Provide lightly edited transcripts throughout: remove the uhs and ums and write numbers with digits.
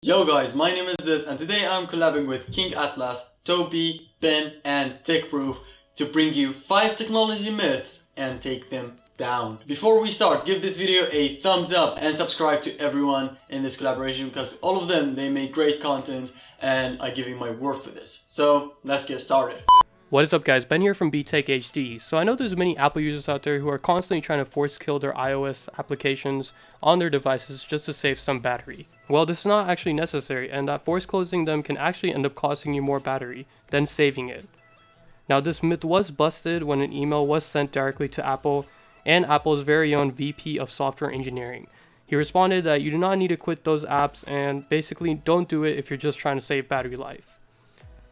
Yo guys, my name is Zyzz and today I'm collabing with King Atlas, Toby, Ben and TechProof to bring you 5 technology myths and take them down. Before we start, give this video a thumbs up and subscribe to everyone in this collaboration because all of them, they make great content and I give you my word for this. So let's get started. What is up guys, Ben here from Btechhd. So I know there's many Apple users out there who are constantly trying to force kill their iOS applications on their devices just to save some battery. Well, this is not actually necessary, and that force closing them can actually end up costing you more battery than saving it. Now this myth was busted when an email was sent directly to Apple and Apple's very own VP of Software Engineering. He responded that you do not need to quit those apps and basically don't do it if you're just trying to save battery life.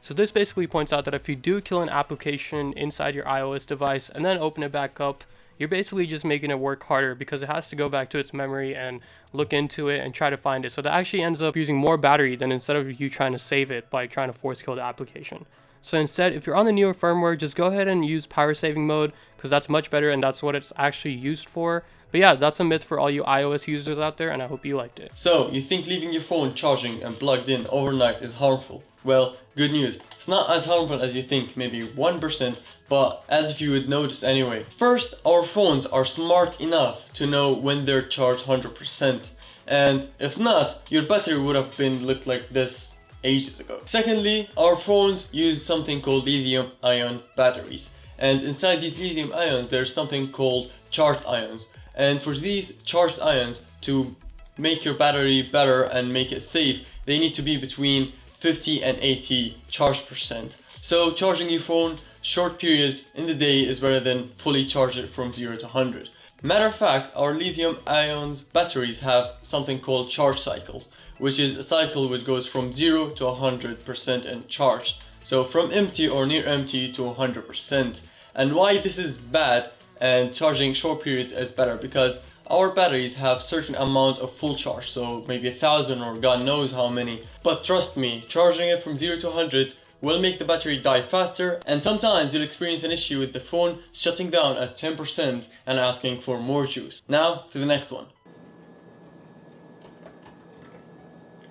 So this basically points out that if you do kill an application inside your iOS device and then open it back up, you're basically just making it work harder because it has to go back to its memory and look into it and try to find it. So that actually ends up using more battery than instead of you trying to save it by trying to force kill the application. So instead, if you're on the newer firmware, just go ahead and use power saving mode because that's much better and that's what it's actually used for. But yeah, that's a myth for all you iOS users out there and I hope you liked it. So, you think leaving your phone charging and plugged in overnight is harmful? Well, good news. It's not as harmful as you think, maybe 1%, but as if you would notice anyway. First, our phones are smart enough to know when they're charged 100%. And if not, your battery would have been looked like this ages ago. Secondly, our phones use something called lithium-ion batteries. And inside these lithium ions, there's something called charged ions. And for these charged ions to make your battery better and make it safe, they need to be between 50 and 80 charge percent. So charging your phone short periods in the day is better than fully charge it from 0 to 100. Matter of fact, our lithium ions batteries have something called charge cycles, which is a cycle which goes from 0 to 100% in charge. So from empty or near empty to 100%. And why this is bad and charging short periods is better, because our batteries have certain amount of full charge, so maybe 1,000 or God knows how many. But trust me, charging it from 0 to 100 will make the battery die faster, and sometimes you'll experience an issue with the phone shutting down at 10% and asking for more juice. Now to the next one.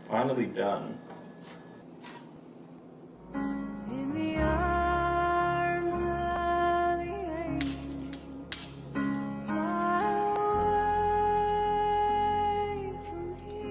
Finally done.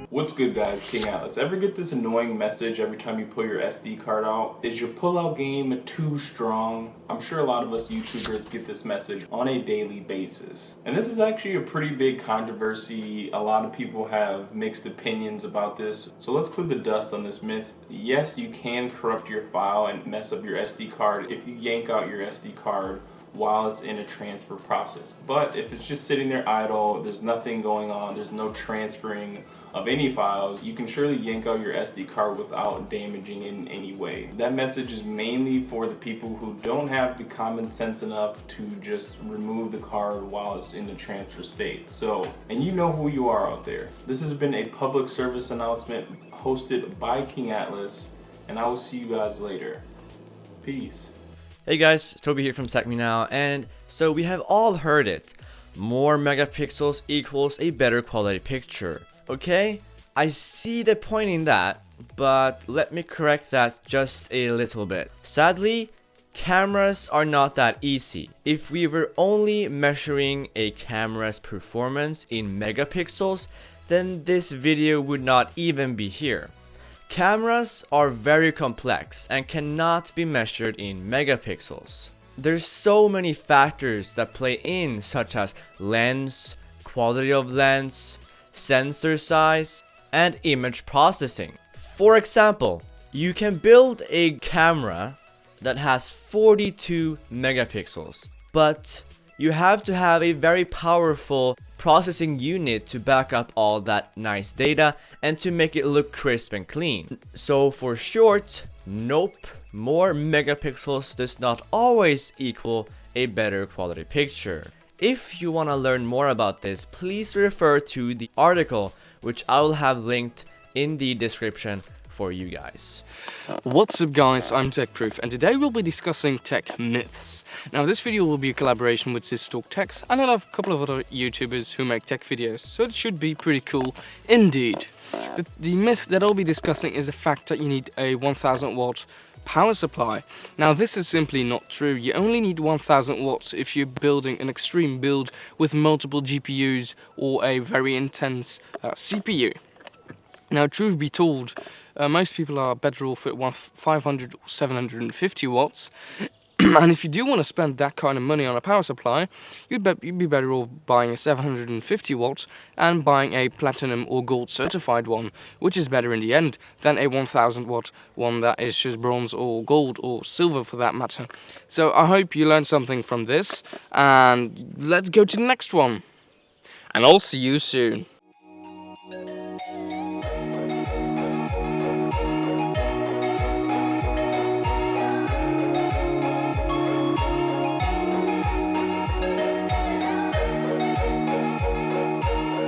What's good guys, King Atlas. Ever get this annoying message every time you pull your SD card out? Is your pullout game too strong? I'm sure a lot of us YouTubers get this message on a daily basis. And this is actually a pretty big controversy. A lot of people have mixed opinions about this. So let's clear the dust on this myth. Yes, you can corrupt your file and mess up your SD card if you yank out your SD card while it's in a transfer process. But if it's just sitting there idle, there's nothing going on, there's no transferring of any files, you can surely yank out your SD card without damaging it in any way. That message is mainly for the people who don't have the common sense enough to just remove the card while it's in the transfer state. So, and you know who you are out there. This has been a public service announcement hosted by King Atlas, and I will see you guys later. Peace. Hey guys, Toby here from TechMeNow, and so we have all heard it. More megapixels equals a better quality picture. Okay, I see the point in that, but let me correct that just a little bit. Sadly, cameras are not that easy. If we were only measuring a camera's performance in megapixels, then this video would not even be here. Cameras are very complex and cannot be measured in megapixels. There's so many factors that play in, such as lens, quality of lens, sensor size, and image processing. For example, you can build a camera that has 42 megapixels, but you have to have a very powerful processing unit to back up all that nice data and to make it look crisp and clean. So for short, nope, more megapixels does not always equal a better quality picture. If you want to learn more about this, please refer to the article which I will have linked in the description for you guys. What's up guys, I'm TechProof, and today we'll be discussing tech myths. Now this video will be a collaboration with Zyzz Talks Tech and a couple of other YouTubers who make tech videos, so it should be pretty cool indeed. But the myth that I'll be discussing is the fact that you need a 1000 watt power supply. Now this is simply not true. You only need 1000 watts if you're building an extreme build with multiple GPUs or a very intense CPU. Now truth be told, most people are better off at 500 or 750 watts. And if you do want to spend that kind of money on a power supply, you'd be better off buying a 750 watts and buying a platinum or gold certified one, which is better in the end than a 1000 watt one that is just bronze or gold or silver for that matter. So I hope you learned something from this, and let's go to the next one. And I'll see you soon.